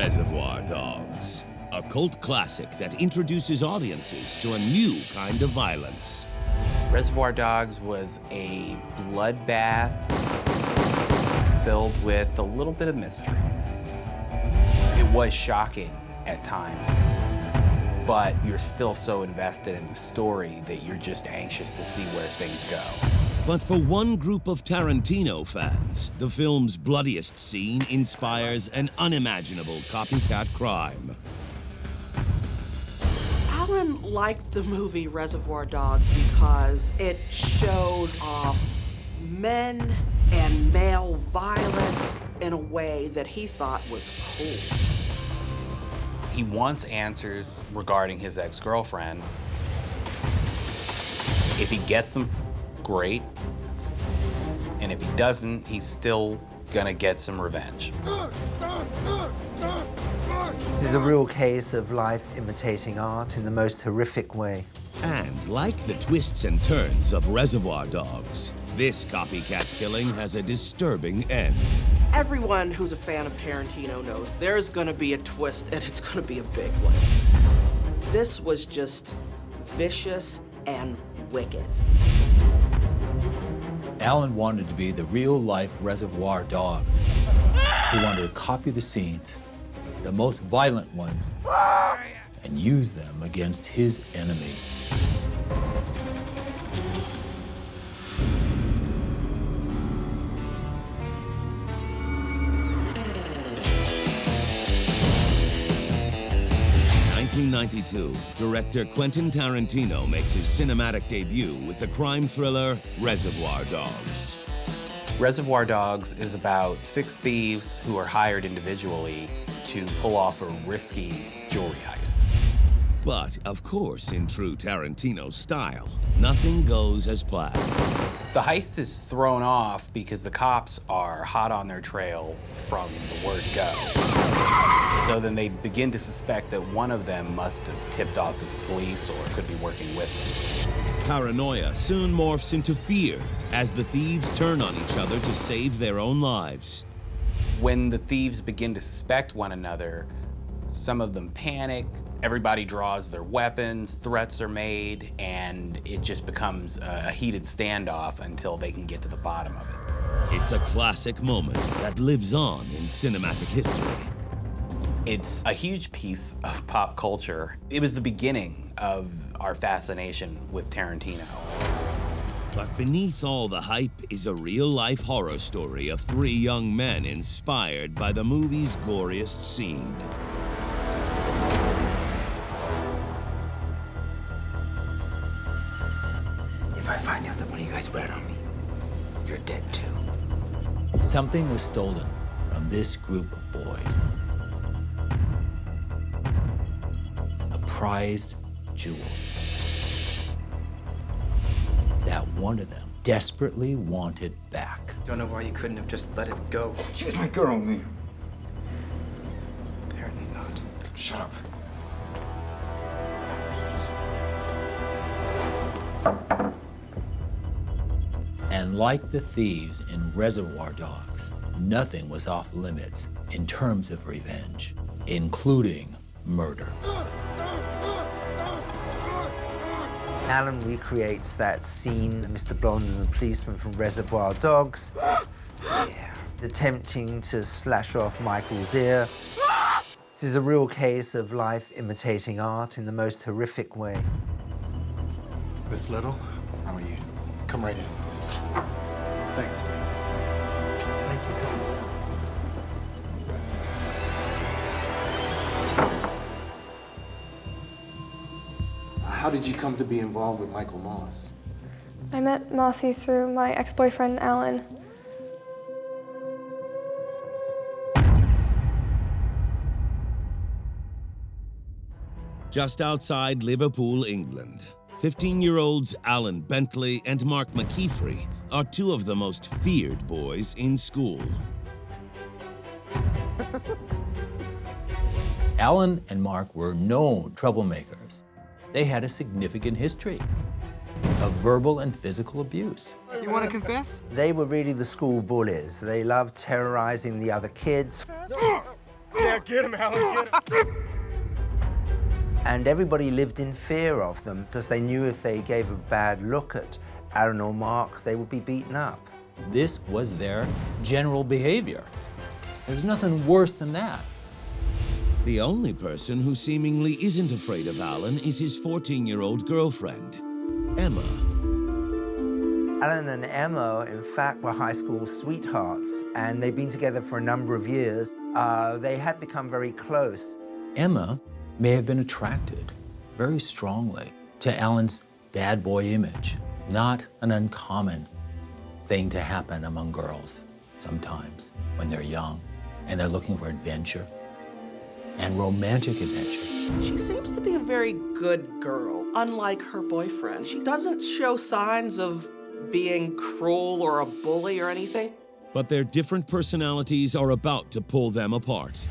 Reservoir Dogs, a cult classic that introduces audiences to a new kind of violence. Reservoir Dogs was a bloodbath filled with a little bit of mystery. It was shocking at times, but you're still so invested in the story that you're just anxious to see where things go. But for one group of Tarantino fans, the film's bloodiest scene inspires an unimaginable copycat crime. Allan liked the movie Reservoir Dogs because it showed off men and male violence in a way that he thought was cool. He wants answers regarding his ex-girlfriend. If he gets them, great. And if he doesn't, he's still gonna get some revenge. This is a real case of life imitating art in the most horrific way. And like the twists and turns of Reservoir Dogs, this copycat killing has a disturbing end. Everyone who's a fan of Tarantino knows there's gonna be a twist, and it's gonna be a big one. This was just vicious and wicked. Allan wanted to be the real-life Reservoir Dog. He wanted to copy the scenes, the most violent ones, and use them against his enemy. In 1992, director Quentin Tarantino makes his cinematic debut with the crime thriller Reservoir Dogs. Reservoir Dogs is about 6 thieves who are hired individually to pull off a risky jewelry heist. But, of course, in true Tarantino style, nothing goes as planned. The heist is thrown off because the cops are hot on their trail from the word go. So then they begin to suspect that one of them must have tipped off to the police or could be working with them. Paranoia soon morphs into fear as the thieves turn on each other to save their own lives. When the thieves begin to suspect one another, some of them panic, everybody draws their weapons, threats are made, and it just becomes a heated standoff until they can get to the bottom of it. It's a classic moment that lives on in cinematic history. It's a huge piece of pop culture. It was the beginning of our fascination with Tarantino. But beneath all the hype is a real-life horror story of 3 young men inspired by the movie's goriest scene. If I find out that one of you guys rat on me, you're dead too. Something was stolen from this group of boys. A prized jewel that one of them desperately wanted back. Don't know why you couldn't have just let it go. She was my girl, me. Apparently not. Shut up. And like the thieves in Reservoir Dogs, nothing was off limits in terms of revenge, including murder. Allan recreates that scene, Mr. Blonde and the policeman from Reservoir Dogs, attempting to slash off Michael's ear. This is a real case of life imitating art in the most horrific way. Miss Little, how are you? Come right in. Thanks, Steve. Thanks for coming. How did you come to be involved with Michael Moss? I met Mossy through my ex-boyfriend, Allan. Just outside Liverpool, England, 15-year-olds Allan Bentley and Mark McKeefrey are 2 of the most feared boys in school. Allan and Mark were known troublemakers. They had a significant history of verbal and physical abuse. You want to confess? They were really the school bullies. They loved terrorizing the other kids. Yeah, get him, Allan, get him. And everybody lived in fear of them because they knew if they gave a bad look at Allan or Mark, they would be beaten up. This was their general behavior. There's nothing worse than that. The only person who seemingly isn't afraid of Allan is his 14-year-old girlfriend, Emma. Allan and Emma, in fact, were high school sweethearts, and they'd been together for a number of years. They had become very close. Emma may have been attracted very strongly to Allan's bad boy image. Not an uncommon thing to happen among girls sometimes when they're young and they're looking for adventure and romantic adventure. She seems to be a very good girl, unlike her boyfriend. She doesn't show signs of being cruel or a bully or anything. But their different personalities are about to pull them apart.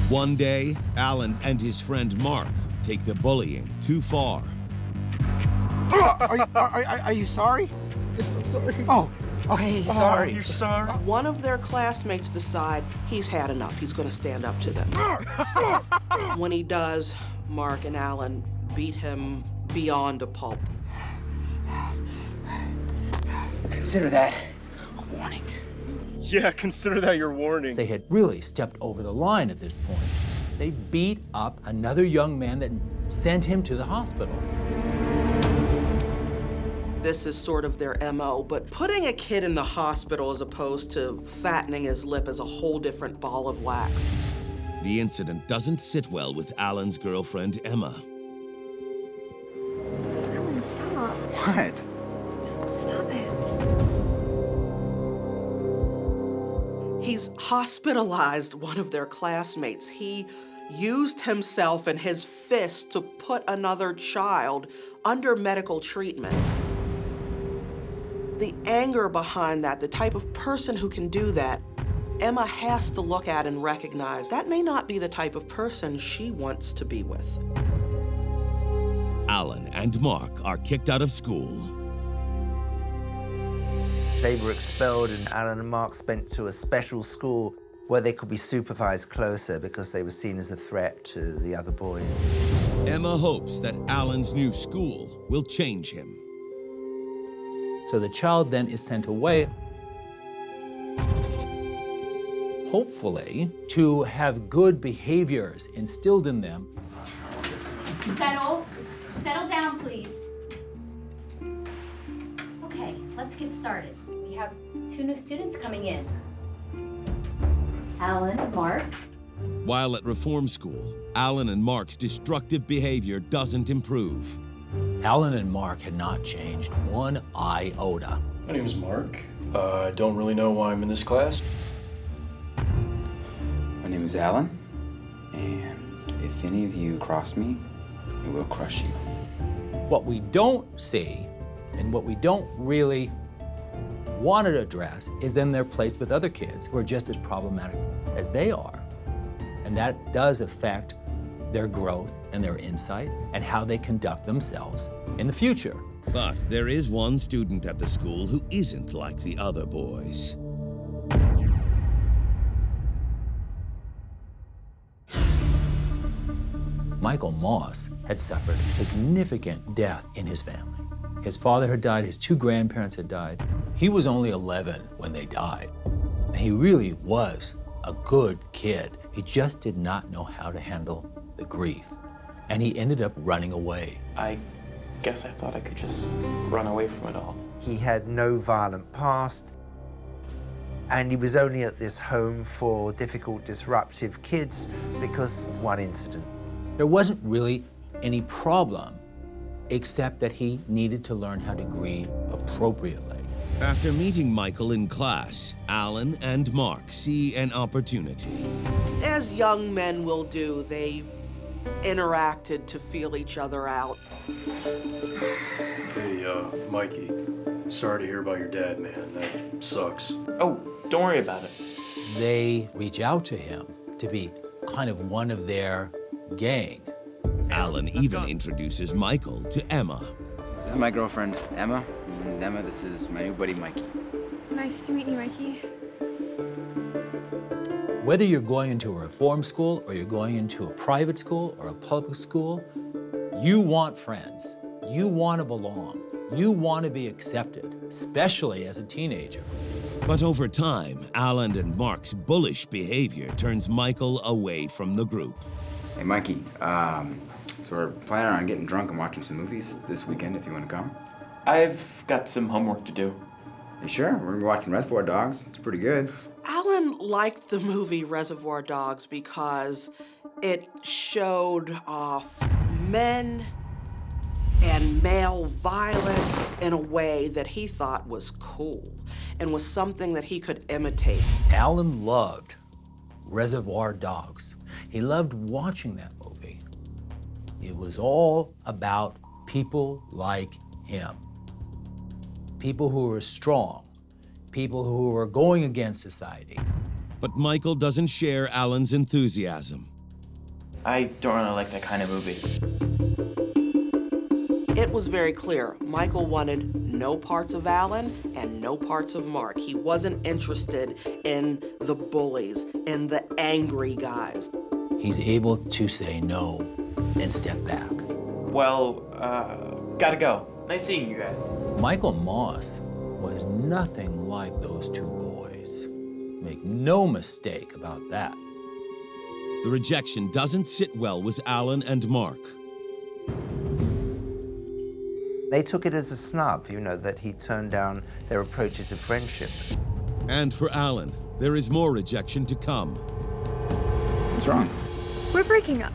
One day, Allan and his friend Mark take the bullying too far. Are you sorry? I'm sorry. Oh, hey, sorry. You're sorry? One of their classmates decide he's had enough. He's going to stand up to them. When he does, Mark and Allan beat him beyond a pulp. Consider that a warning. Yeah, consider that your warning. They had really stepped over the line at this point. They beat up another young man that sent him to the hospital. This is sort of their MO, but putting a kid in the hospital as opposed to fattening his lip is a whole different ball of wax. The incident doesn't sit well with Allan's girlfriend, Emma. Allan, stop. What? Just stop it. He's hospitalized one of their classmates. He used himself and his fist to put another child under medical treatment. The anger behind that, the type of person who can do that, Emma has to look at and recognize that may not be the type of person she wants to be with. Allan and Mark are kicked out of school. They were expelled, and Allan and Mark spent to a special school where they could be supervised closer because they were seen as a threat to the other boys. Emma hopes that Allan's new school will change him. So the child then is sent away, hopefully, to have good behaviors instilled in them. Settle down, please. Okay, let's get started. We have 2 new students coming in. Allan and Mark. While at reform school, Allan and Mark's destructive behavior doesn't improve. Allan and Mark had not changed one iota. My name is Mark. I don't really know why I'm in this class. My name is Allan, and if any of you cross me, it will crush you. What we don't see, and what we don't really want to address, is then they're placed with other kids who are just as problematic as they are. And that does affect their growth and their insight and how they conduct themselves in the future. But there is one student at the school who isn't like the other boys. Michael Moss had suffered significant death in his family. His father had died, his 2 grandparents had died. He was only 11 when they died. And he really was a good kid. He just did not know how to handle the grief. And he ended up running away. I guess I thought I could just run away from it all. He had no violent past, and he was only at this home for difficult, disruptive kids because of one incident. There wasn't really any problem, except that he needed to learn how to grieve appropriately. After meeting Michael in class, Allan and Mark see an opportunity. As young men will do, they interacted to feel each other out. Hey, Mikey. Sorry to hear about your dad, man. That sucks. Oh, don't worry about it. They reach out to him to be kind of one of their gang. Allan even introduces Michael to Emma. This is my girlfriend, Emma. And Emma, this is my new buddy, Mikey. Nice to meet you, Mikey. Whether you're going into a reform school or you're going into a private school or a public school, you want friends. You want to belong. You want to be accepted, especially as a teenager. But over time, Allan and Mark's bullish behavior turns Michael away from the group. Hey, Mikey, so we're planning on getting drunk and watching some movies this weekend if you want to come. I've got some homework to do. You sure? We're gonna be watching Reservoir Dogs. It's pretty good. Allan liked the movie Reservoir Dogs because it showed off men and male violence in a way that he thought was cool and was something that he could imitate. Allan loved Reservoir Dogs. He loved watching that movie. It was all about people like him. People who were strong, people who were going against society. But Michael doesn't share Allan's enthusiasm. I don't really like that kind of movie. It was very clear. Michael wanted no parts of Allan and no parts of Mark. He wasn't interested in the bullies, in the angry guys. He's able to say no and step back. Well, gotta go. Nice seeing you guys. Michael Moss was nothing like those two boys. Make no mistake about that. The rejection doesn't sit well with Allan and Mark. They took it as a snub, you know, that he turned down their approaches of friendship. And for Allan, there is more rejection to come. What's wrong? We're breaking up.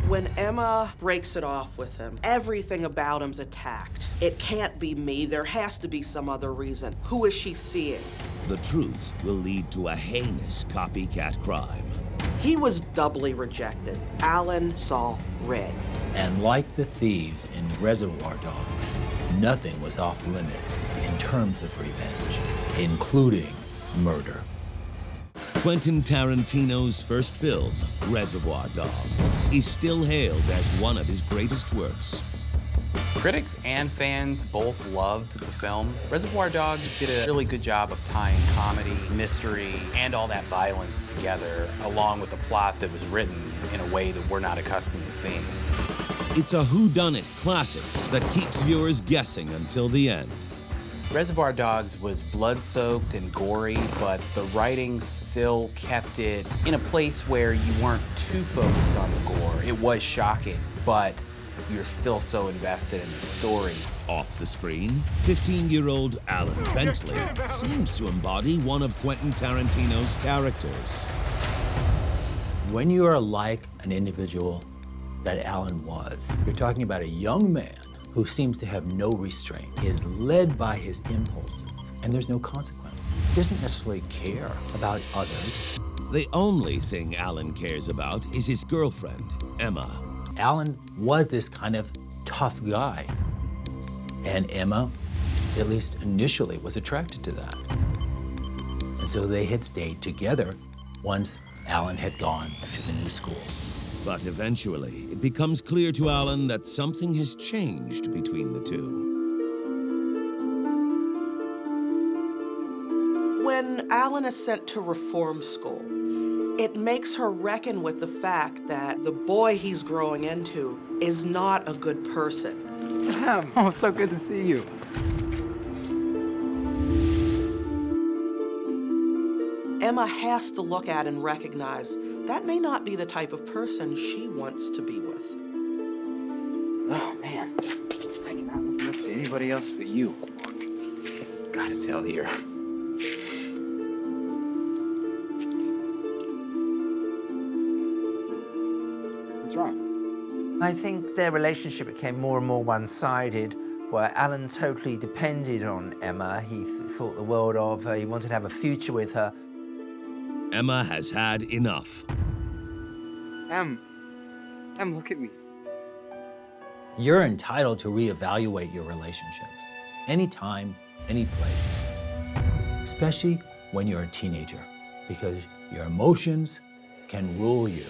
When Emma breaks it off with him, everything about him's attacked. It can't be me. There has to be some other reason. Who is she seeing? The truth will lead to a heinous copycat crime. He was doubly rejected. Allan saw red. And like the thieves in Reservoir Dogs, nothing was off limits in terms of revenge, including murder. Quentin Tarantino's first film, Reservoir Dogs, is still hailed as one of his greatest works. Critics and fans both loved the film. Reservoir Dogs did a really good job of tying comedy, mystery, and all that violence together, along with a plot that was written in a way that we're not accustomed to seeing. It's a whodunit classic that keeps viewers guessing until the end. Reservoir Dogs was blood-soaked and gory, but the writing still kept it in a place where you weren't too focused on the gore. It was shocking, but you're still so invested in the story. Off the screen, 15-year-old Allan Bentley seems to embody one of Quentin Tarantino's characters. When you are like an individual that Allan was, you're talking about a young man who seems to have no restraint. He is led by his impulses, and there's no consequence. He doesn't necessarily care about others. The only thing Allan cares about is his girlfriend, Emma. Allan was this kind of tough guy, and Emma, at least initially, was attracted to that. And so they had stayed together once Allan had gone to the new school. But eventually, it becomes clear to Allan that something has changed between the two. When Allan is sent to reform school, it makes her reckon with the fact that the boy he's growing into is not a good person. Sam, oh, it's so good to see you. Emma has to look at and recognize that may not be the type of person she wants to be with. Oh, man. I'm not looking up to anybody else but you. God, it's hell here. What's wrong? I think their relationship became more and more one-sided, where Allan totally depended on Emma. He thought the world of her. He wanted to have a future with her. Emma has had enough. Em, look at me. You're entitled to reevaluate your relationships, anytime, any place, especially when you're a teenager, because your emotions can rule you.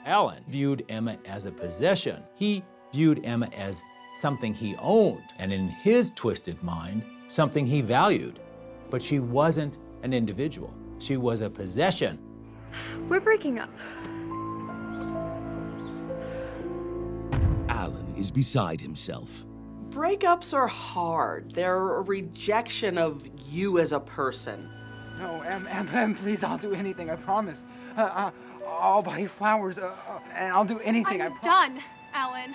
Allan viewed Emma as a possession. He viewed Emma as something he owned, and in his twisted mind, something he valued. But she wasn't an individual. She was a possession. We're breaking up. Allan is beside himself. Breakups are hard. They're a rejection of you as a person. No, Em, please, I'll do anything, I promise. I'll buy you flowers, and I'll do anything, I'm done, Allan.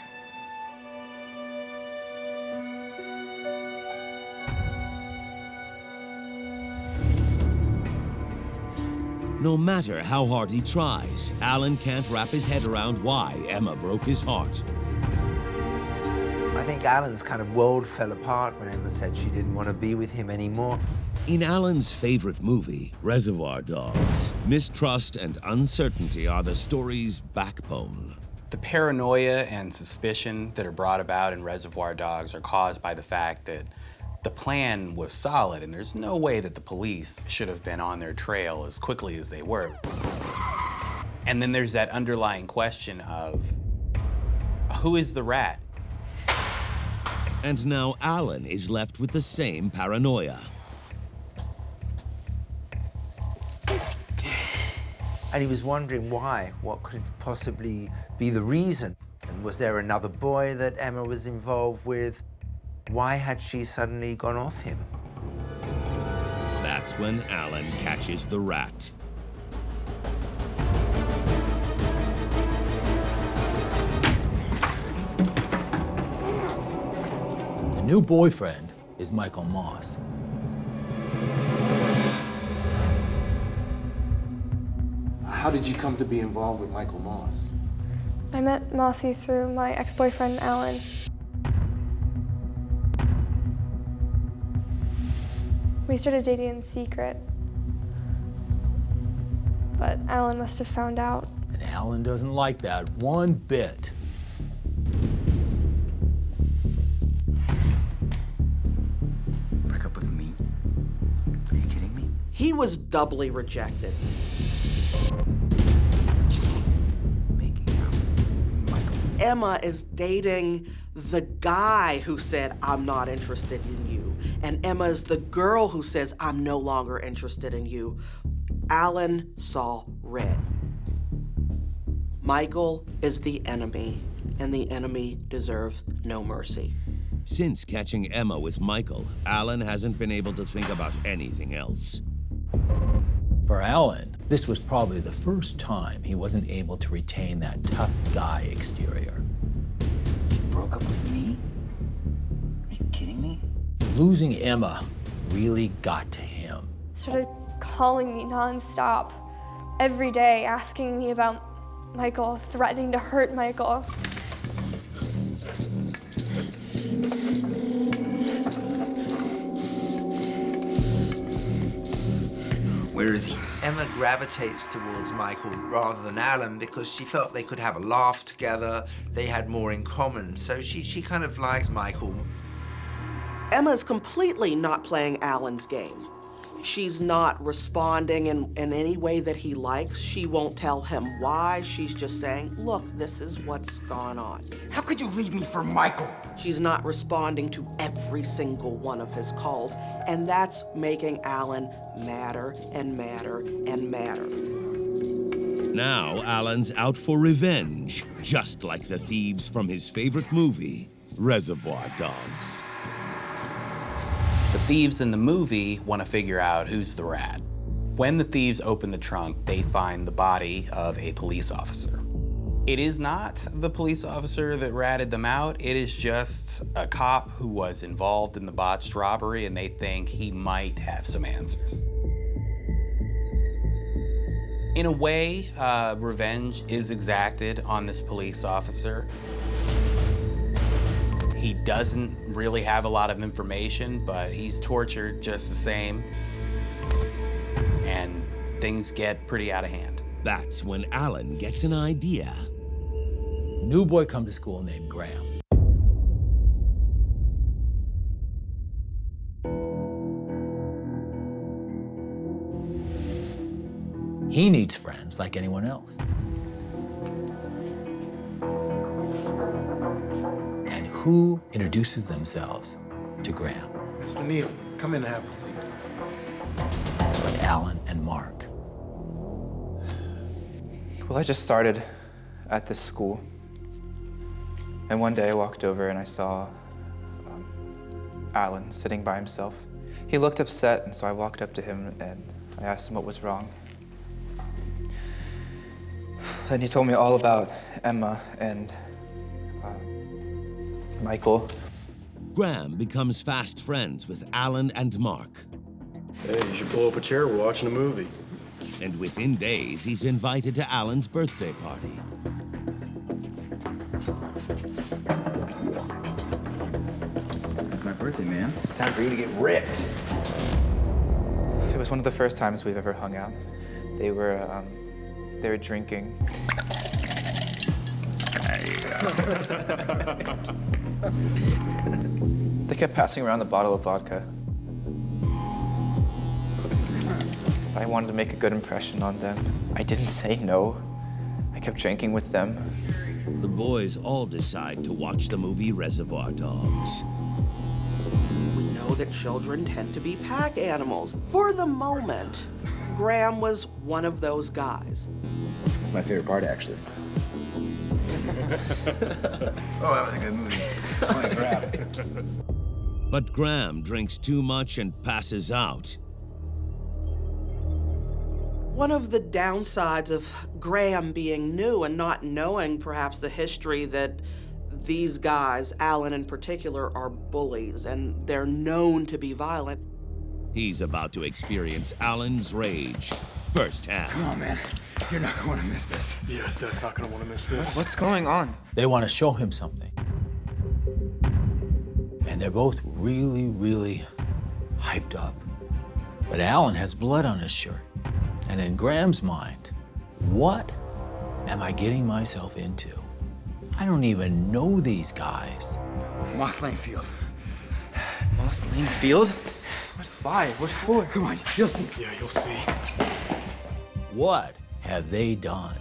No matter how hard he tries, Allan can't wrap his head around why Emma broke his heart. I think Alan's kind of world fell apart when Emma said she didn't want to be with him anymore. In Allan's favorite movie, Reservoir Dogs, mistrust and uncertainty are the story's backbone. The paranoia and suspicion that are brought about in Reservoir Dogs are caused by the fact that the plan was solid, and there's no way that the police should have been on their trail as quickly as they were. And then there's that underlying question of, who is the rat? And now Allan is left with the same paranoia. And he was wondering why. What could possibly be the reason? And was there another boy that Emma was involved with? Why had she suddenly gone off him? That's when Allan catches the rat. The new boyfriend is Michael Moss. How did you come to be involved with Michael Moss? I met Mossy through my ex-boyfriend, Allan. We started dating in secret, but Allan must have found out. And Allan doesn't like that one bit. Break up with me? Are you kidding me? He was doubly rejected. Emma is dating the guy who said, I'm not interested in you. And Emma is the girl who says, I'm no longer interested in you. Allan saw red. Michael is the enemy, and the enemy deserves no mercy. Since catching Emma with Michael, Allan hasn't been able to think about anything else. For Allan, this was probably the first time he wasn't able to retain that tough guy exterior. You broke up with me? Are you kidding me? Losing Emma really got to him. Started calling me nonstop, every day, asking me about Michael, threatening to hurt Michael. Where is he? Emma gravitates towards Michael rather than Allan because she felt they could have a laugh together, they had more in common, so she kind of likes Michael. Emma's completely not playing Allan's game. She's not responding in any way that he likes. She won't tell him why. She's just saying, look, this is what's gone on. How could you leave me for Michael? She's not responding to every single one of his calls, and that's making Allan madder and madder and madder. Now Allan's out for revenge, just like the thieves from his favorite movie, Reservoir Dogs. The thieves in the movie want to figure out who's the rat. When the thieves open the trunk, they find the body of a police officer. It is not the police officer that ratted them out. It is just a cop who was involved in the botched robbery, and they think he might have some answers. In a way, revenge is exacted on this police officer. He doesn't really have a lot of information, but he's tortured just the same. And things get pretty out of hand. That's when Allan gets an idea. A new boy comes to school named Graham. He needs friends like anyone else. And who introduces themselves to Graham? Mr. Neely, come in and have a seat. Allan and Mark. Well, I just started at this school. And one day I walked over and I saw Allan sitting by himself. He looked upset, and so I walked up to him and I asked him what was wrong. And he told me all about Emma and Michael. Graham becomes fast friends with Allan and Mark. Hey, you should pull up a chair. We're watching a movie. And within days, he's invited to Allan's birthday party. It's my birthday, man. It's time for you to get ripped. It was one of the first times we've ever hung out. They were drinking. They kept passing around the bottle of vodka. I wanted to make a good impression on them. I didn't say no. I kept drinking with them. The boys all decide to watch the movie Reservoir Dogs. We know that children tend to be pack animals. For the moment, Graham was one of those guys. It's my favorite part, actually. Oh, that was a good movie. Holy crap. But Graham drinks too much and passes out. One of the downsides of Graham being new and not knowing perhaps the history that these guys, Allan in particular, are bullies and they're known to be violent. He's about to experience Allan's rage firsthand. Come on, man. You're not going to miss this. Yeah, Dad's not gonna want to miss this. What's going on? They want to show him something. And they're both really, really hyped up. But Allan has blood on his shirt. And in Graham's mind, what am I getting myself into? I don't even know these guys. Moss Lane Field. Moss Lane Field? What? Why? What for? Come on, you'll see. Yeah, you'll see. What have they done?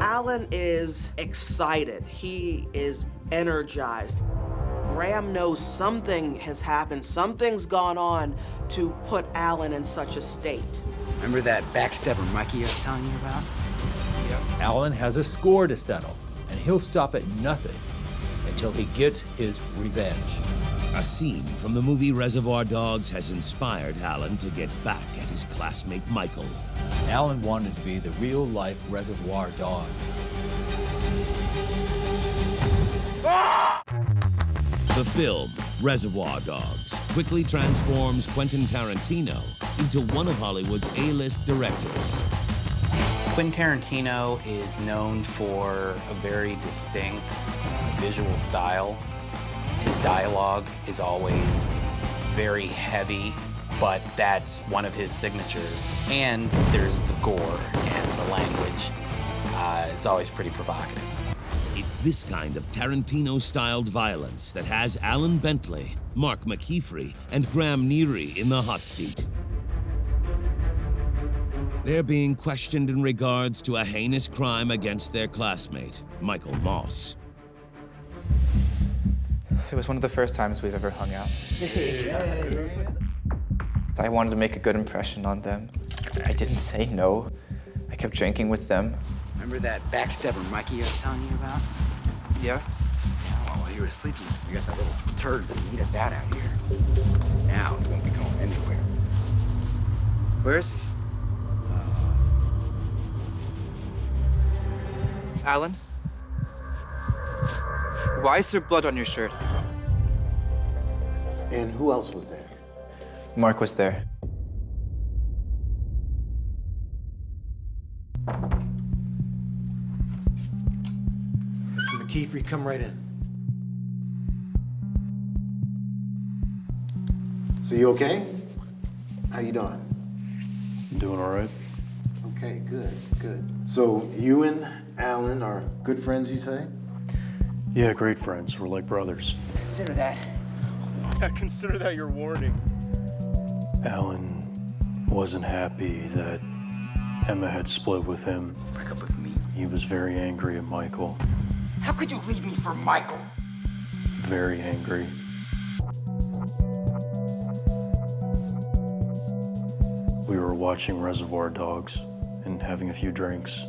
Allan is excited. He is energized. Graham knows something has happened, something's gone on to put Allan in such a state. Remember that backstabber Mikey I was telling you about? Yep. Allan has a score to settle, and he'll stop at nothing until he gets his revenge. A scene from the movie Reservoir Dogs has inspired Allan to get back at his classmate Michael. Allan wanted to be the real-life Reservoir Dog. The film, Reservoir Dogs, quickly transforms Quentin Tarantino into one of Hollywood's A-list directors. Quentin Tarantino is known for a very distinct visual style. His dialogue is always very heavy, but that's one of his signatures. And there's the gore and the language. It's always pretty provocative. It's this kind of Tarantino-styled violence that has Allan Bentley, Mark McKeefrey, and Graham Neary in the hot seat. They're being questioned in regards to a heinous crime against their classmate, Michael Moss. It was one of the first times we've ever hung out. I wanted to make a good impression on them. I didn't say no. I kept drinking with them. Remember that backstabber Mikey I was telling you about? Yeah? Well, while you were sleeping, you got that little turd that beat us out here. Now he won't be going anywhere. Where is he? Allan? Why is there blood on your shirt? And who else was there? Mark was there. Mr. McKeefrey, come right in. So you okay? How you doing? I'm doing all right. Okay, good, good. So you and Allan are good friends, you say? Yeah, great friends. We're like brothers. Consider that. Yeah, consider that your warning. Allan wasn't happy that Emma had split with him. Break up with me. He was very angry at Michael. How could you leave me for Michael? Very angry. We were watching Reservoir Dogs and having a few drinks.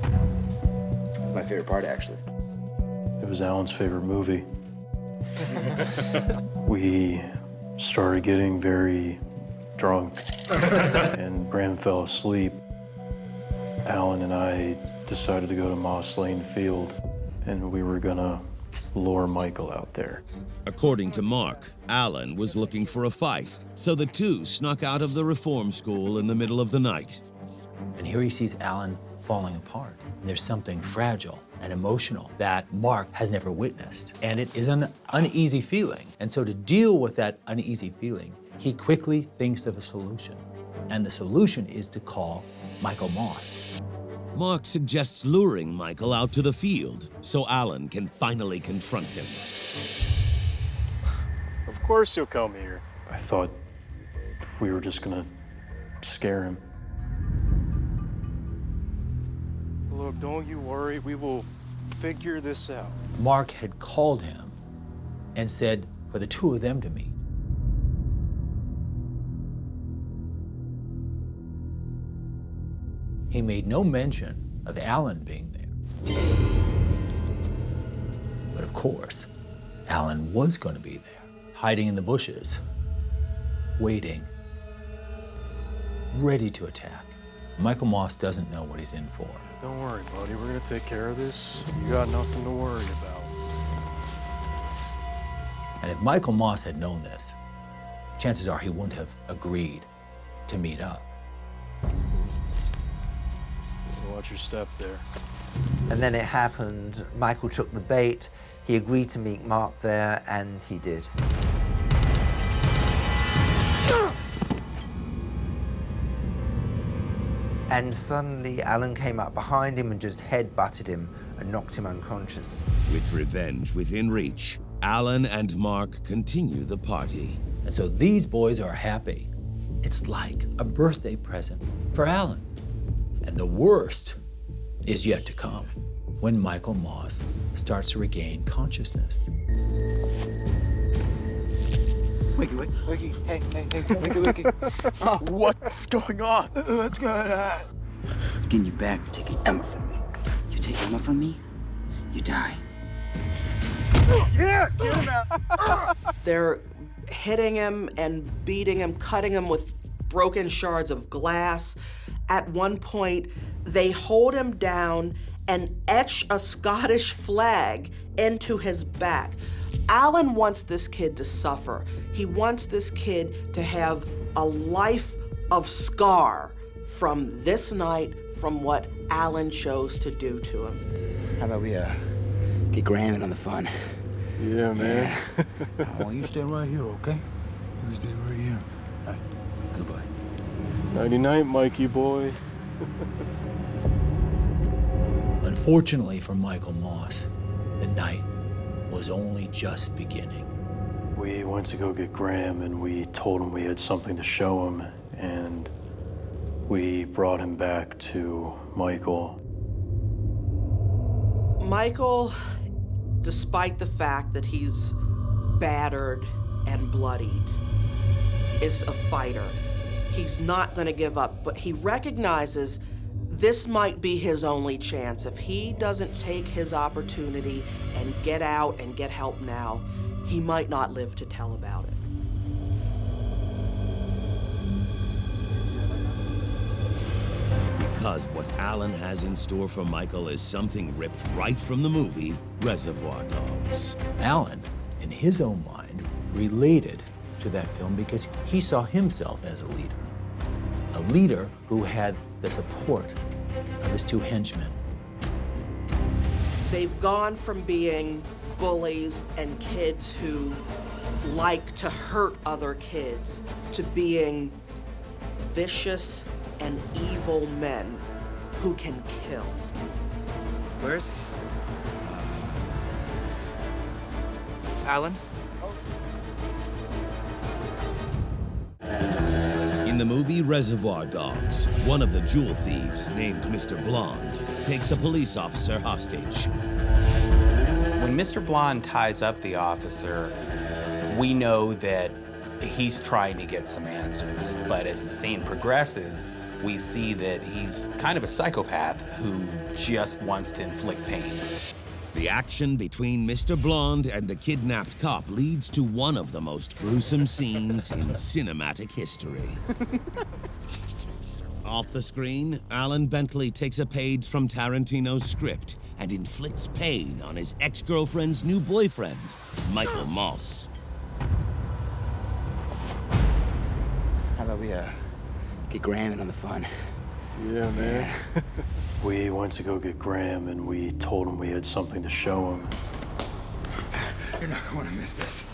That's my favorite part, actually. It was Alan's favorite movie. We started getting very drunk, and Graham fell asleep. Allan and I decided to go to Moss Lane Field, and we were gonna lure Michael out there. According to Mark, Allan was looking for a fight, so the two snuck out of the reform school in the middle of the night. And here he sees Allan falling apart. There's something fragile and emotional that Mark has never witnessed. And it is an uneasy feeling. And so to deal with that uneasy feeling, he quickly thinks of a solution. And the solution is to call Michael Moss. Mark suggests luring Michael out to the field so Allan can finally confront him. Of course you'll come here. I thought we were just gonna scare him. Look, don't you worry. We will figure this out. Mark had called him and said for the two of them to meet. He made no mention of Allan being there. But of course, Allan was going to be there, hiding in the bushes, waiting, ready to attack. Michael Moss doesn't know what he's in for. Don't worry, buddy. We're gonna take care of this. You got nothing to worry about. And if Michael Moss had known this, chances are he wouldn't have agreed to meet up. Watch your step there. And then it happened. Michael took the bait. He agreed to meet Mark there, and he did. And suddenly, Allan came up behind him and just head-butted him and knocked him unconscious. With revenge within reach, Allan and Mark continue the party. And so these boys are happy. It's like a birthday present for Allan. And the worst is yet to come, when Michael Moss starts to regain consciousness. Wakey, wakey, hey, wakey. Oh, What's going on? what's going on? It's getting you back for taking Emma from me. You take Emma from me, you die. Yeah, get him out. They're hitting him and beating him, cutting him with broken shards of glass. At one point, they hold him down and etch a Scottish flag into his back. Allan wants this kid to suffer. He wants this kid to have a life of scar from this night, from what Allan chose to do to him. How about we get Graham in on the fun? Yeah, man. Oh, you stay right here, okay? You stay right here. All right. Goodbye. Nighty-night, Mikey boy. Unfortunately for Michael Moss, the night was only just beginning. We went to go get Graham, and we told him we had something to show him, and we brought him back to Michael. Michael, despite the fact that he's battered and bloodied, is a fighter. He's not gonna give up, but he recognizes this might be his only chance. If he doesn't take his opportunity and get out and get help now, he might not live to tell about it. Because what Allan has in store for Michael is something ripped right from the movie Reservoir Dogs. Allan, in his own mind, related to that film because he saw himself as a leader who had the support of his two henchmen. They've gone from being bullies and kids who like to hurt other kids to being vicious and evil men who can kill. Where's Allan? In the movie Reservoir Dogs, one of the jewel thieves, named Mr. Blonde, takes a police officer hostage. When Mr. Blonde ties up the officer, we know that He's trying to get some answers, but as the scene progresses, we see that he's kind of a psychopath who just wants to inflict pain. The action between Mr. Blonde and the kidnapped cop leads to one of the most gruesome scenes in cinematic history. Off the screen, Allan Bentley takes a page from Tarantino's script and inflicts pain on his ex-girlfriend's new boyfriend, Michael Moss. How about we, get Graham in on the fun? Yeah, man. We went to go get Graham, and we told him we had something to show him. You're not going to miss this.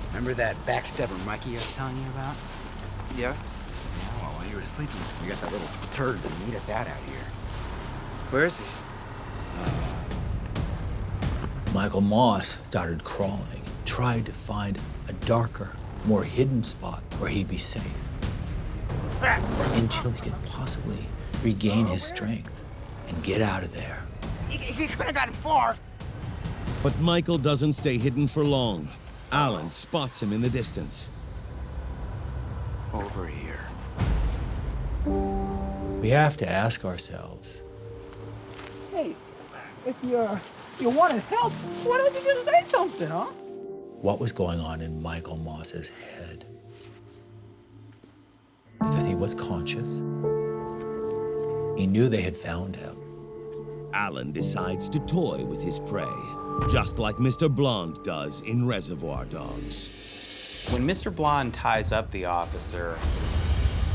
Remember that backstabber Mikey I was telling you about? Yeah? Yeah, well, while you were sleeping, we got that little turd to meet us out here. Where is he? Michael Moss started crawling, tried to find a darker, more hidden spot where he'd be safe. Until he could possibly regain his strength and get out of there. He couldn't have gotten far. But Michael doesn't stay hidden for long. Allan spots him in the distance. Over here. We have to ask ourselves, Hey, if you wanted help, why don't you just say something, huh? what was going on in Michael Moss's head? Because he was conscious. He knew they had found him. Allan decides to toy with his prey, just like Mr. Blonde does in Reservoir Dogs. When Mr. Blonde ties up the officer,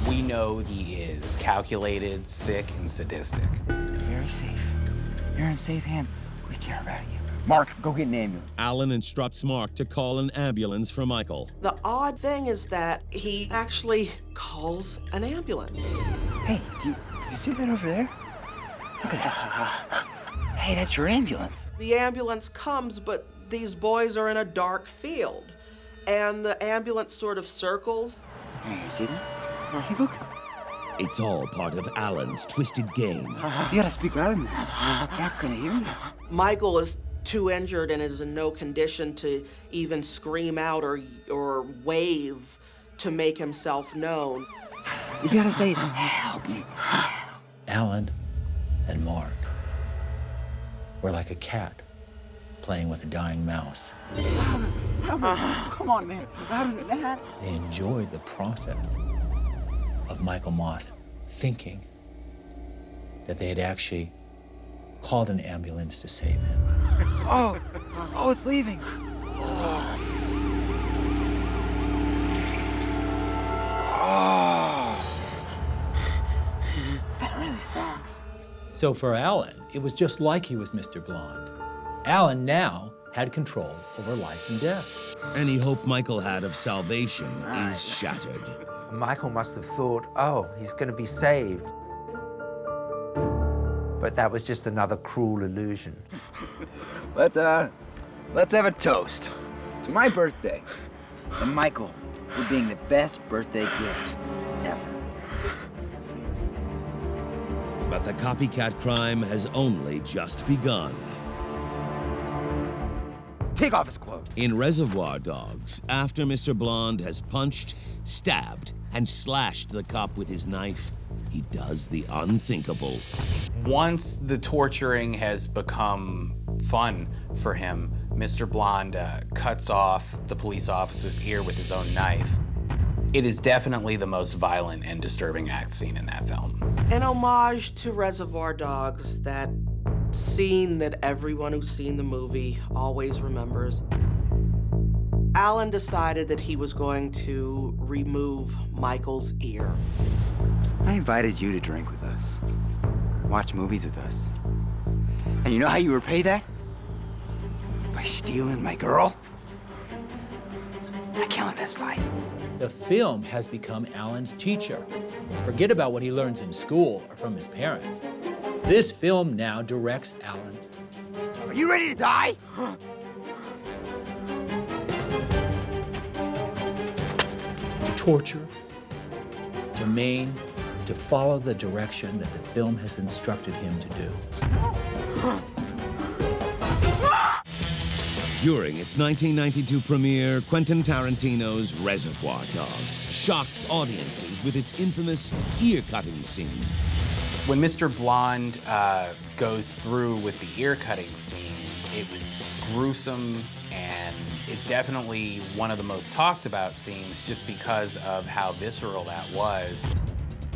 we know he is calculated, sick, and sadistic. You're very safe. You're in safe hands. We care about you. Mark, go get an ambulance. Allan instructs Mark to call an ambulance for Michael. The odd thing is that he actually calls an ambulance. Hey, do you see that over there? Look at that. Hey, that's your ambulance. The ambulance comes, but these boys are in a dark field. And the ambulance sort of circles. Hey, you see that? Hey, look. It's all part of Allan's twisted game. You gotta speak louder than that. They're not gonna hear you. Michael is too injured and is in no condition to even scream out or wave to make himself known. You gotta say, help me. Allan and Mark were like a cat playing with a dying mouse. Come on, man. Louder than that. They enjoyed the process of Michael Moss thinking that they had actually called an ambulance to save him. Oh, it's leaving. That really sucks. So for Allan, it was just like he was Mr. Blonde. Allan now had control over life and death. Any hope Michael had of salvation is shattered. Michael must have thought, oh, he's going to be saved. But that was just another cruel illusion. Let's have a toast to my birthday and Michael for being the best birthday gift ever. But the copycat crime has only just begun. Take off his clothes. In Reservoir Dogs, after Mr. Blonde has punched, stabbed, and slashed the cop with his knife, he does the unthinkable. Once the torturing has become fun for him, Mr. Blonde cuts off the police officer's ear with his own knife. It is definitely the most violent and disturbing act scene in that film. An homage to Reservoir Dogs, that scene that everyone who's seen the movie always remembers. Allan decided that he was going to remove Michael's ear. I invited you to drink with us, watch movies with us. And you know how you repay that? By stealing my girl? I can't let that slide. The film has become Allan's teacher. Forget about what he learns in school or from his parents. This film now directs Allan. Are you ready to die? To torture, to maim, to follow the direction that the film has instructed him to do. During its 1992 premiere, Quentin Tarantino's Reservoir Dogs shocks audiences with its infamous ear-cutting scene. When Mr. Blonde goes through with the ear-cutting scene, it was gruesome, and it's definitely one of the most talked about scenes just because of how visceral that was.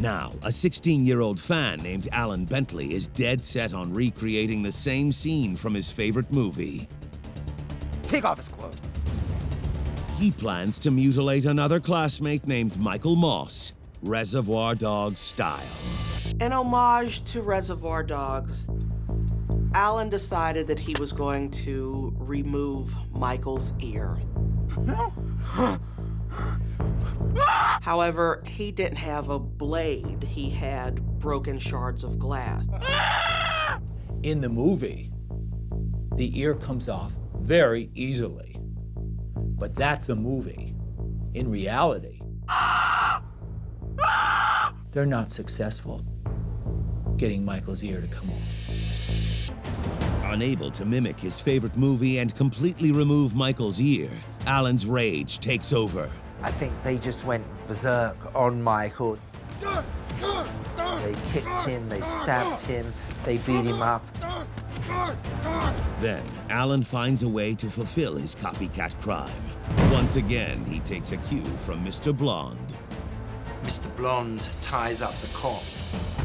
Now, a 16-year-old fan named Allan Bentley is dead set on recreating the same scene from his favorite movie. Take off his clothes. He plans to mutilate another classmate named Michael Moss, Reservoir Dogs style. In homage to Reservoir Dogs, Allan decided that he was going to remove Michael's ear. However, he didn't have a blade. He had broken shards of glass. In the movie, the ear comes off very easily. But that's a movie. In reality, they're not successful getting Michael's ear to come off. Unable to mimic his favorite movie and completely remove Michael's ear, Allan's rage takes over. I think they just went berserk on Michael. They kicked him, they stabbed him, they beat him up. Then, Allan finds a way to fulfill his copycat crime. Once again, he takes a cue from Mr. Blonde. Mr. Blonde ties up the cop.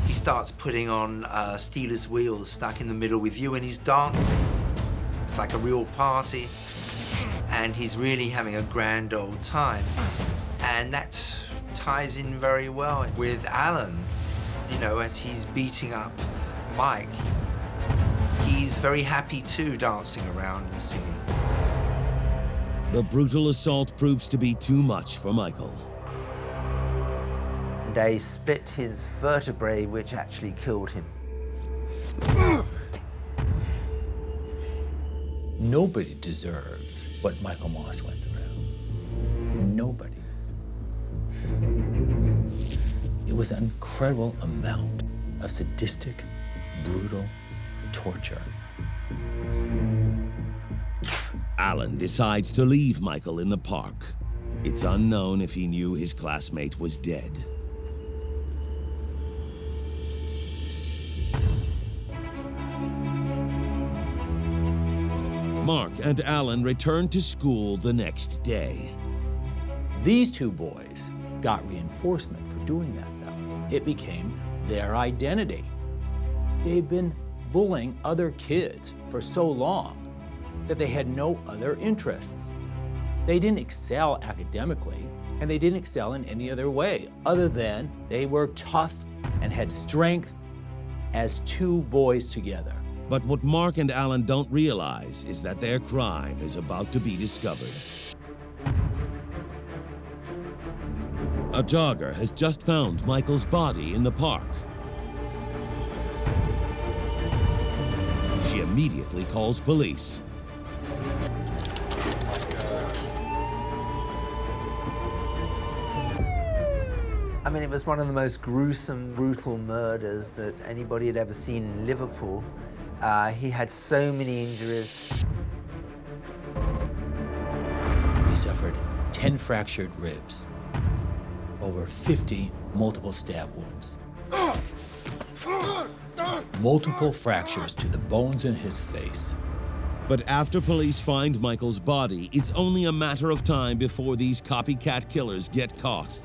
He starts putting on Steelers wheels stuck in the middle with you, and he's dancing. It's like a real party, and he's really having a grand old time. And that ties in very well with Allan, you know, as he's beating up Mike. He's very happy too, dancing around and singing. The brutal assault proves to be too much for Michael. They split his vertebrae, which actually killed him. Nobody deserves what Michael Moss went through. Nobody. It was an incredible amount of sadistic, brutal torture. Allan decides to leave Michael in the park. It's unknown if he knew his classmate was dead. Mark and Allan return to school the next day. These two boys got reinforcement for doing that, though. It became their identity. They'd been bullying other kids for so long that they had no other interests. They didn't excel academically, and they didn't excel in any other way, other than they were tough and had strength as two boys together. But what Mark and Allan don't realize is that their crime is about to be discovered. A jogger has just found Michael's body in the park. She immediately calls police. I mean, it was one of the most gruesome, brutal murders that anybody had ever seen in Liverpool. He had so many injuries. He suffered 10 fractured ribs, over 50 multiple stab wounds, multiple fractures to the bones in his face. But after police find Michael's body, it's only a matter of time before these copycat killers get caught.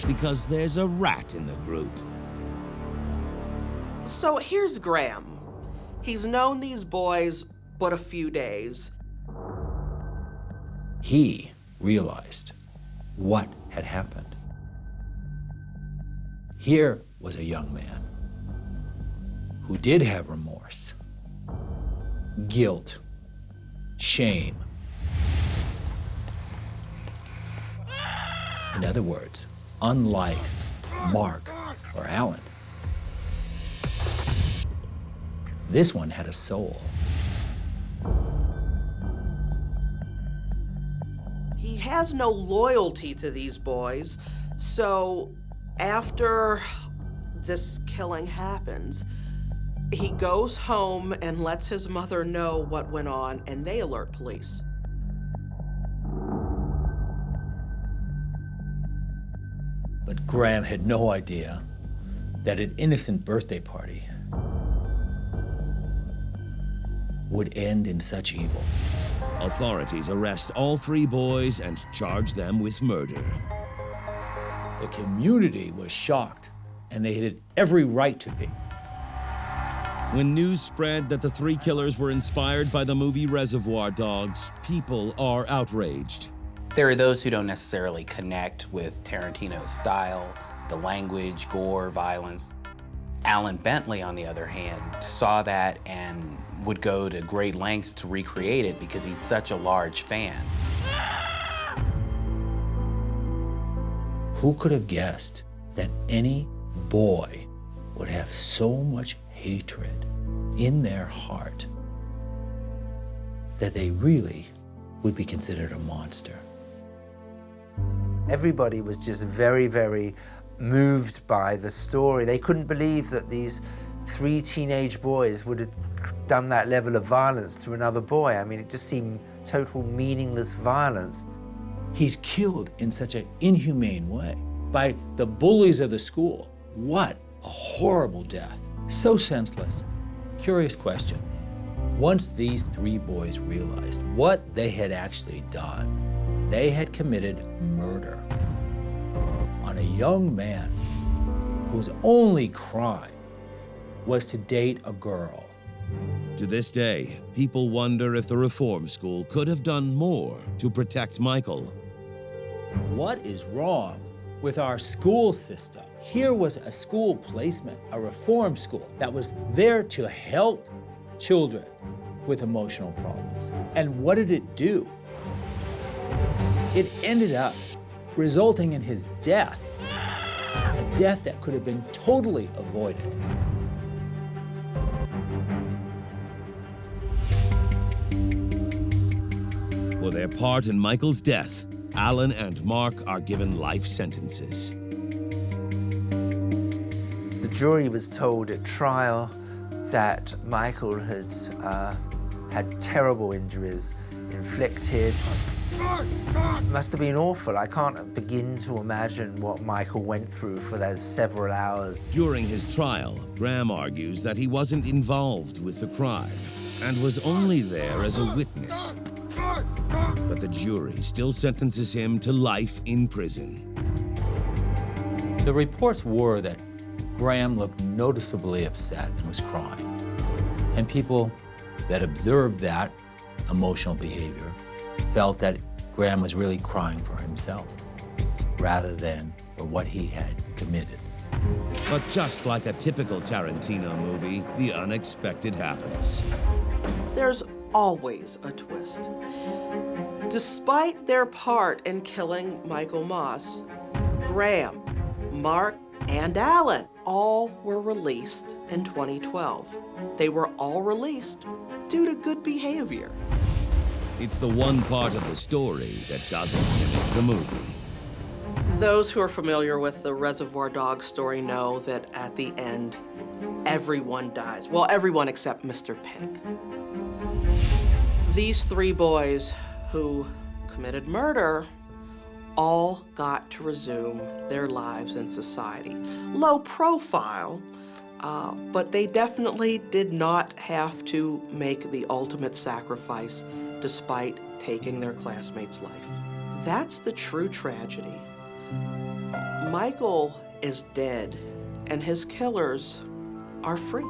Because there's a rat in the group. So here's Graham. He's known these boys but a few days. He realized what had happened. Here was a young man who did have remorse, guilt, shame. In other words, unlike Mark or Allan, this one had a soul. He has no loyalty to these boys, so after this killing happens, He goes home and lets his mother know what went on, and they alert police. But Graham had no idea that an innocent birthday party would end in such evil. Authorities arrest all three boys and charge them with murder. The community was shocked, and they had every right to be. When news spread that the three killers were inspired by the movie Reservoir Dogs, people are outraged. There are those who don't necessarily connect with Tarantino's style, the language, gore, violence. Allan Bentley, on the other hand, saw that and would go to great lengths to recreate it because he's such a large fan. Who could have guessed that any boy would have so much hatred in their heart that they really would be considered a monster? Everybody was just very, very moved by the story. They couldn't believe that these three teenage boys would have done that level of violence to another boy. I mean, it just seemed total meaningless violence. He's killed in such an inhumane way by the bullies of the school. What a horrible death. So senseless. Curious question. Once these three boys realized what they had actually done, they had committed murder on a young man whose only crime was to date a girl. To this day, people wonder if the reform school could have done more to protect Michael. What is wrong with our school system? Here was a school placement, a reform school that was there to help children with emotional problems. And what did it do? It ended up resulting in his death, a death that could have been totally avoided. For their part in Michael's death, Allan and Mark are given life sentences. The jury was told at trial that Michael had had terrible injuries inflicted. It must have been awful. I can't begin to imagine what Michael went through for those several hours. During his trial, Graham argues that he wasn't involved with the crime and was only there as a witness. But the jury still sentences him to life in prison. The reports were that Graham looked noticeably upset and was crying. And people that observed that emotional behavior felt that Graham was really crying for himself rather than for what he had committed. But just like a typical Tarantino movie, the unexpected happens. There's always a twist. Despite their part in killing Michael Moss, Graham, Mark, and Allan all were released in 2012. They were all released due to good behavior. It's the one part of the story that doesn't mimic the movie. Those who are familiar with the Reservoir Dogs story know that at the end, everyone dies. Well, everyone except Mr. Pink. These three boys who committed murder all got to resume their lives in society. Low profile, but they definitely did not have to make the ultimate sacrifice despite taking their classmate's life. That's the true tragedy. Michael is dead, and his killers are free.